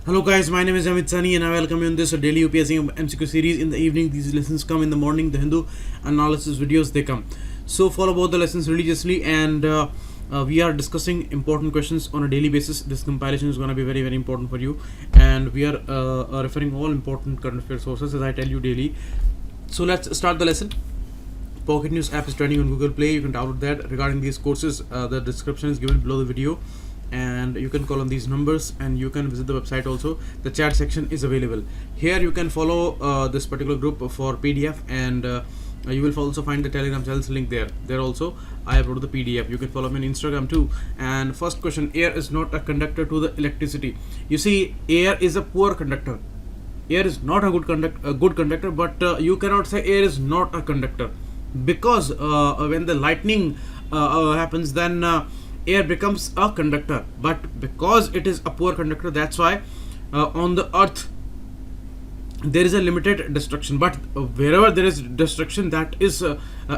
Hello guys, my name is Amit Sani and I welcome you in this daily UPSC MCQ series. In the evening, these lessons come. In the morning, the Hindu analysis videos they come. So follow both the lessons religiously, and we are discussing important questions on a daily basis. This compilation is going to be very important for you, and we are referring all important current affair sources as I tell you daily. So let's start the lesson. Pocket News app is trending on Google Play. You can download that. Regarding these courses, the description is given below the video, and you can call on these numbers, and you can visit the website also. The chat section is available here. You can follow this particular group for PDF, and you will also find the Telegram channel's link there also I have wrote the PDF. You can follow me on Instagram too. And first question: air is not a conductor to the electricity. You see, air is a poor conductor. Air is not a good conductor, but you cannot say air is not a conductor, because when the lightning happens, then air becomes a conductor. But because it is a poor conductor, that's why on the earth there is a limited destruction, but wherever there is destruction, that is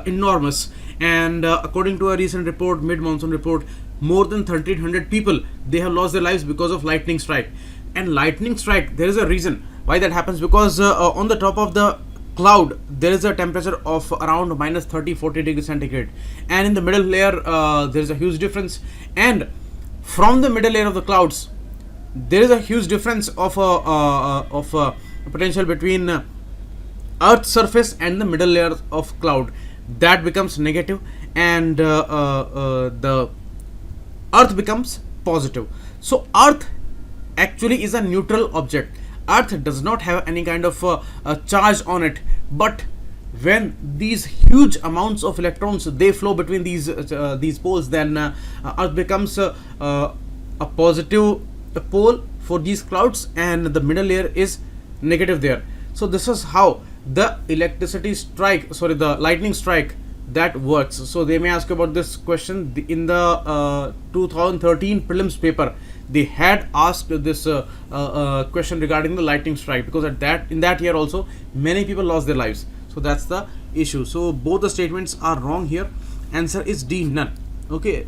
enormous. And according to a recent report, mid-monsoon report, more than 1300 people, they have lost their lives because of lightning strike. And lightning strike, there is a reason why that happens, because on the top of the cloud there is a temperature of around minus 30-40 degrees centigrade, and in the middle layer there is a huge difference, and from the middle layer of the clouds there is a huge difference of potential between earth's surface and the middle layer of cloud. That becomes negative, and the earth becomes positive. So earth actually is a neutral object. Earth does not have any kind of charge on it, but when these huge amounts of electrons they flow between these poles, then earth becomes a positive pole for these clouds, and the middle layer is negative there. So this is how the the lightning strike that works. So they may ask about this question in the 2013 prelims paper. They had asked this question regarding the lightning strike, because in that year also many people lost their lives. So that's the issue. So both the statements are wrong here. Answer is D, none. Okay,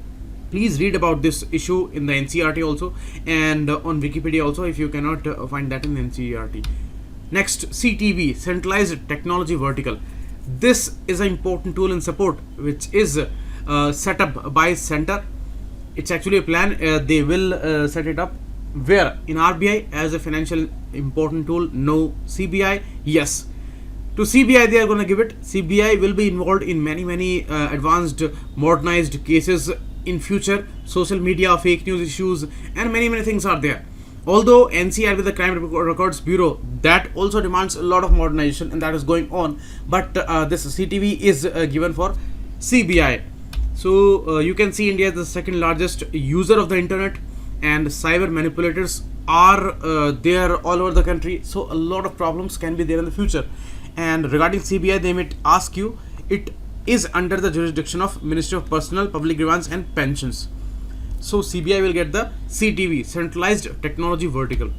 please read about this issue in the NCERT also, and on Wikipedia also, if you cannot find that in NCERT. Next, CTV, Centralized Technology Vertical. This is an important tool in support which is set up by Center. It's actually a plan. They will set it up where? In RBI as a financial important tool. No. CBI, yes. To CBI they are going to give it. CBI will be involved in many advanced modernized cases in future. Social media, fake news issues, and many things are there. Although NCERT with the Crime Records Bureau, that also demands a lot of modernization, and that is going on, but this CTV is given for CBI. So you can see India is the second largest user of the internet, and cyber manipulators are there all over the country. So a lot of problems can be there in the future. And regarding CBI, they might ask you, it is under the jurisdiction of Ministry of Personnel, Public Grievances and Pensions. So CBI will get the CTV, Centralized Technology Vertical.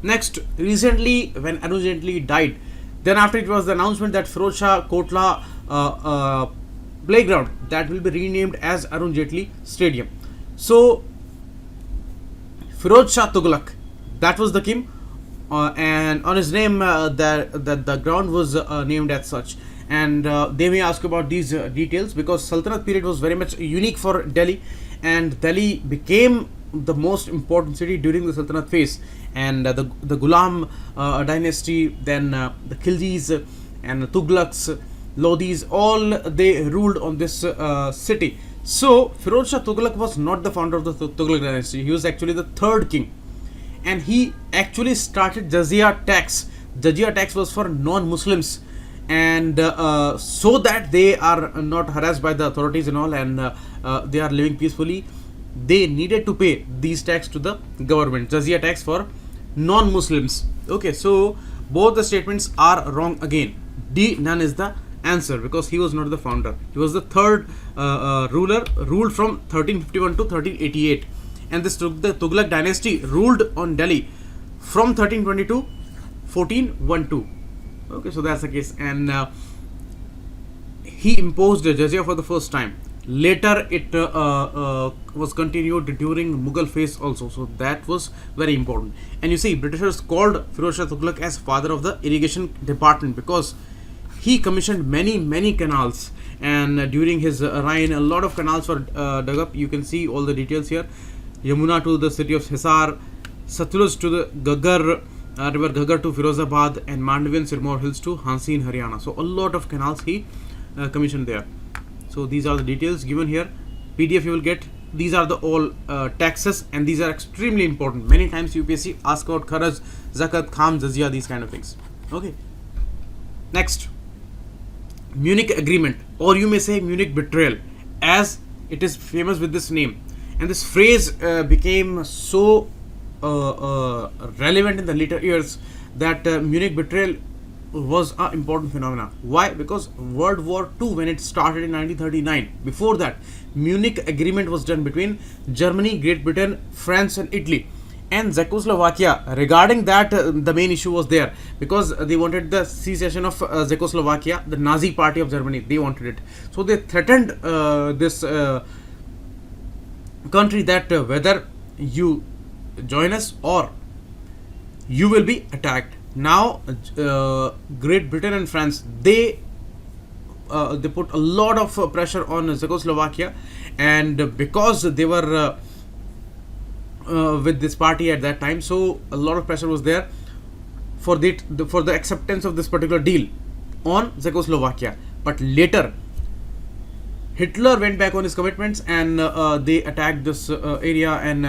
Next, recently when Arun Jaitley died, then after it was the announcement that Firoz Shah Kotla playground that will be renamed as Arun Jaitley Stadium. So Firoz Shah Tughlaq, that was the king, and on his name the ground was named as such. And they may ask about these details, because Sultanate period was very much unique for Delhi, and Delhi became the most important city during the Sultanate phase, and the Ghulam dynasty, then the Khiljis and the Tughlaqs, Lodhis, all they ruled on this city. So Firoz Shah Tughlaq was not the founder of the Tughlaq dynasty. He was actually the third king, and he actually started jizya tax. Jizya tax was for non-Muslims, and so that they are not harassed by the authorities and all, and they are living peacefully, they needed to pay these tax to the government, jizya tax for non-Muslims. Okay, so both the statements are wrong again. D, none is the answer, because he was not the founder. He was the third ruler, ruled from 1351 to 1388, and the Tughlaq dynasty ruled on Delhi from 1320 to 1412. Okay, so that's the case. And he imposed a jizya for the first time. Later it was continued during Mughal phase also, so that was very important. And you see, Britishers called Firoz Shah Tughlaq as father of the irrigation department because he commissioned many canals, and during his reign a lot of canals were dug up. You can see all the details here. Yamuna to the city of Hisar, Satluj to the Ghaggar river, Ghaggar to Firozabad, and Mandavi and Sirmaur hills to Hansi in Haryana. So a lot of canals he commissioned there. So these are the details given here. PDF you will get. These are the all taxes, and these are extremely important. Many times UPSC ask about kharaj, zakat, kham, jizya, these kind of things. Okay. Next, Munich Agreement, or you may say Munich Betrayal, as it is famous with this name. And this phrase became so relevant in the later years that Munich Betrayal was an important phenomenon. Why? Because World War II, when it started in 1939, before that Munich Agreement was done between Germany, Great Britain, France and Italy and Czechoslovakia. Regarding that, the main issue was there because they wanted the secession of Czechoslovakia, the Nazi party of Germany. They wanted it, so they threatened this country that whether you join us or you will be attacked. Now Great Britain and France, they put a lot of pressure on Czechoslovakia, and because they were with this party at that time, so a lot of pressure was there for the acceptance of this particular deal on Czechoslovakia. But later Hitler went back on his commitments, and they attacked this area, and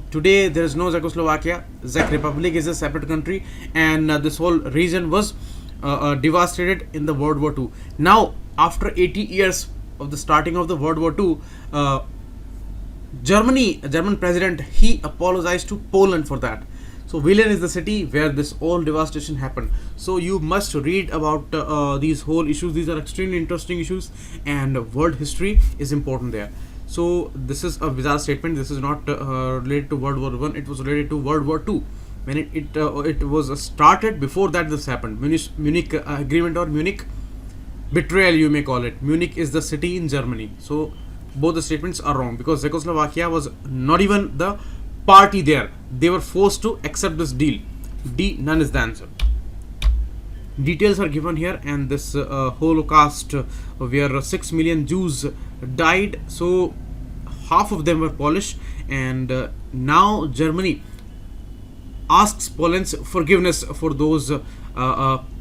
today there is no Czechoslovakia. Czech Republic is a separate country, and this whole region was devastated in the World War II. Now after 80 years of the starting of the World War II, German president, he apologized to Poland for that. So Wilen is the city where this all devastation happened. So you must read about these whole issues. These are extremely interesting issues, and world history is important there. So this is a bizarre statement. This is not related to World War I. It was related to World War II. When it was started, before that this happened. Munich Agreement or Munich Betrayal, you may call it. Munich is the city in Germany. So both the statements are wrong because Czechoslovakia was not even the party there. They were forced to accept this deal. D, none is the answer. Details are given here, and this Holocaust where 6 million Jews died, so half of them were Polish, and now Germany asks Poland's forgiveness for those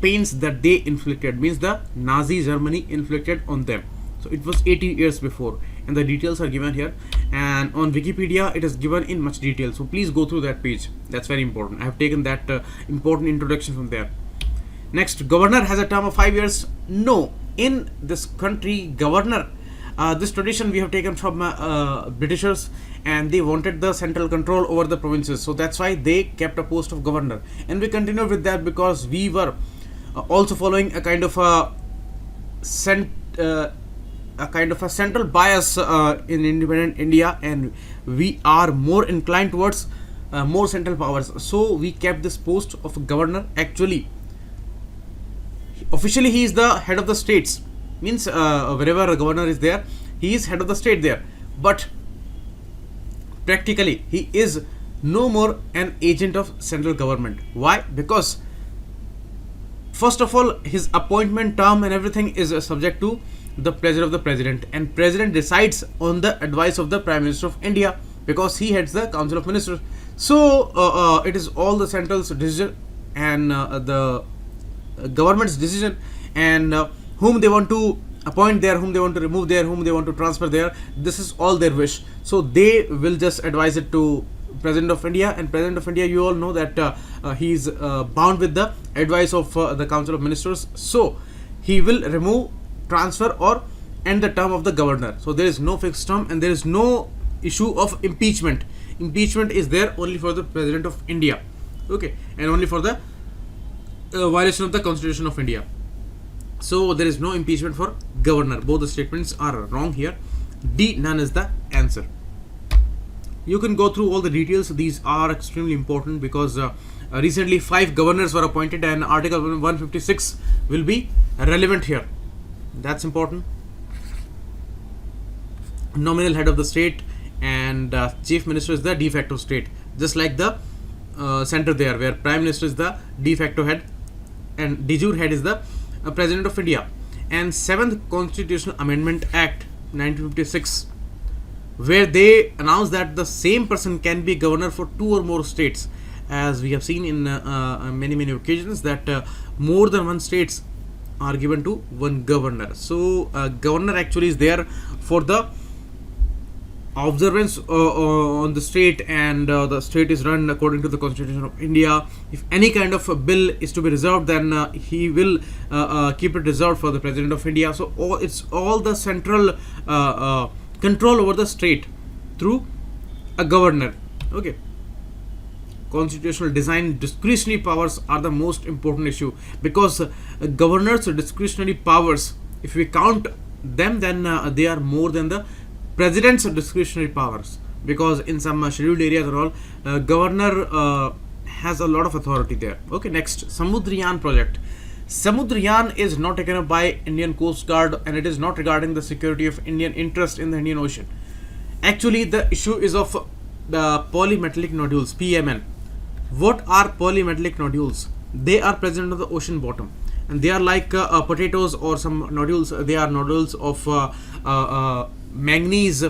pains that they inflicted, means the Nazi Germany inflicted on them. So it was 80 years before, and the details are given here, and on Wikipedia it is given in much detail, so please go through that page. That's very important. I have taken that important introduction from there. Next, governor has a term of 5 years. No, in this country, governor, this tradition we have taken from Britishers, and they wanted the central control over the provinces, so that's why they kept a post of governor, and we continued with that because we were also following a kind of a central bias in independent India, and we are more inclined towards more central powers. So we kept this post of governor. Actually, officially he is the head of the states, means wherever a governor is there, he is head of the state there, but practically he is no more an agent of central government. Why? Because first of all, his appointment term and everything is subject to the pleasure of the president, and president decides on the advice of the Prime Minister of India because he heads the Council of Ministers. So it is all the central's decision and the government's decision, and whom they want to appoint there, whom they want to remove there, whom they want to transfer there, this is all their wish. So they will just advise it to President of India, and President of India, you all know that he is bound with the advice of the Council of Ministers, so he will remove, transfer or end the term of the governor. So there is no fixed term, and there is no issue of impeachment. Impeachment is there only for the President of India, okay, and only for the violation of the Constitution of India. So there is no impeachment for governor. Both the statements are wrong here. D, none is the answer. You can go through all the details. These are extremely important because recently 5 governors were appointed, and Article 156 will be relevant here. That's important. nominal head of the state, and chief minister is the de facto state, just like the center there, where prime minister is the de facto head and de jure head is the president of India. And 7th Constitutional Amendment Act 1956, where they announced that the same person can be governor for 2 or more states, as we have seen in many occasions that more than one states are given to one governor. So governor actually is there for the observance on the state, and the state is run according to the Constitution of India. If any kind of a bill is to be reserved, then he will keep it reserved for the President of India. So it's all the central control over the state through a governor. Okay. Constitutional design discretionary powers are the most important issue, because governors' discretionary powers, if we count them, then they are more than the president's discretionary powers, because in some scheduled areas or all, governor has a lot of authority there. Okay, next, Samudrayan project. Samudrayan is not taken up by Indian Coast Guard, and it is not regarding the security of Indian interest in the Indian Ocean. Actually, the issue is of the polymetallic nodules, PMN. What are polymetallic nodules? They are present on the ocean bottom, and they are like potatoes or some nodules. They are nodules of manganese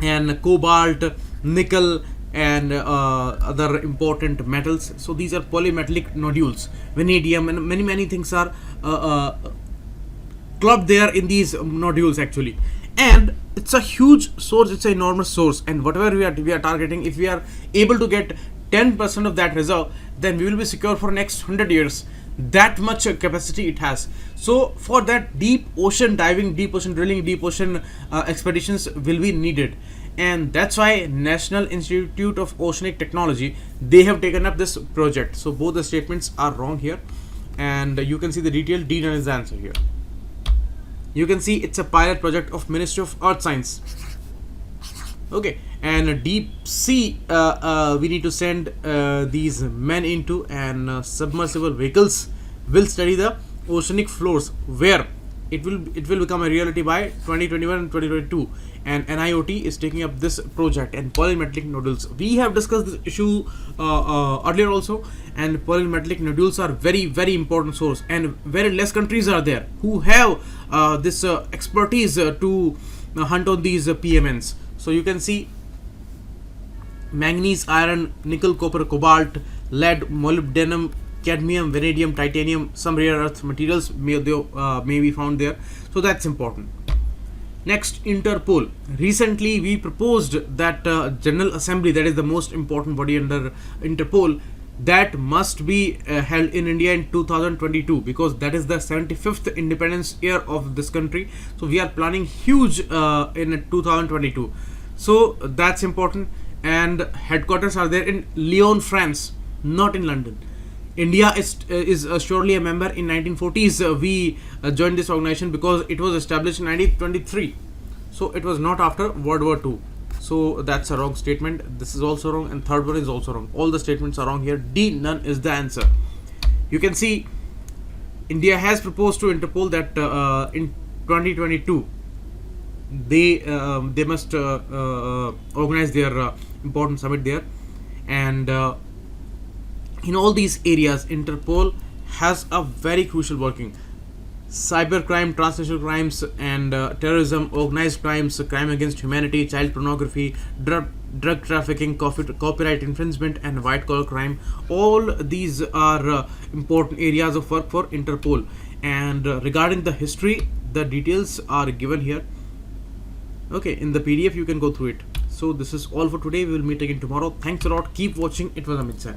and cobalt, nickel, and other important metals. So these are polymetallic nodules. Vanadium and many things are clubbed there in these nodules actually, and it's a huge source. It's an enormous source, and whatever we are targeting, if we are able to get 10% of that reserve, then we will be secure for next 100 years. That much capacity it has. So for that, deep ocean diving, deep ocean drilling, deep ocean expeditions will be needed, and that's why National Institute of Oceanic Technology, they have taken up this project. So both the statements are wrong here, and you can see the detail. D none is the answer here. You can see it's a pilot project of Ministry of Earth Science. Okay, and deep sea, we need to send these men into, and submersible vehicles will study the oceanic floors, where it will become a reality by 2021 and 2022. And NIOT is taking up this project. And polymetallic nodules, we have discussed this issue earlier also, and polymetallic nodules are very important source, and very less countries are there who have this expertise to hunt on these PMNs. So you can see manganese, iron, nickel, copper, cobalt, lead, molybdenum, cadmium, vanadium, titanium, some rare earth materials may be found there. So that's important. Next, Interpol. Recently we proposed that General Assembly, that is the most important body under Interpol, that must be held in India in 2022, because that is the 75th independence year of this country. So we are planning huge in 2022. So that's important. And headquarters are there in Lyon, France, not in London. India is surely a member. In 1940s we joined this organization, because it was established in 1923. So it was not after World War II. So that's a wrong statement. This is also wrong, and third one is also wrong. All the statements are wrong here. D none is the answer. You can see India has proposed to Interpol that in 2022 they must organize their important summit there, and in all these areas Interpol has a very crucial working. Cybercrime, transnational crimes, and terrorism, organized crimes, crime against humanity, child pornography, drug trafficking, copyright infringement, and white collar crime. All these are important areas of work for Interpol. And regarding the history, the details are given here. Okay, in the PDF you can go through it. So this is all for today. We will meet again tomorrow. Thanks a lot. Keep watching. It was Amit Sir.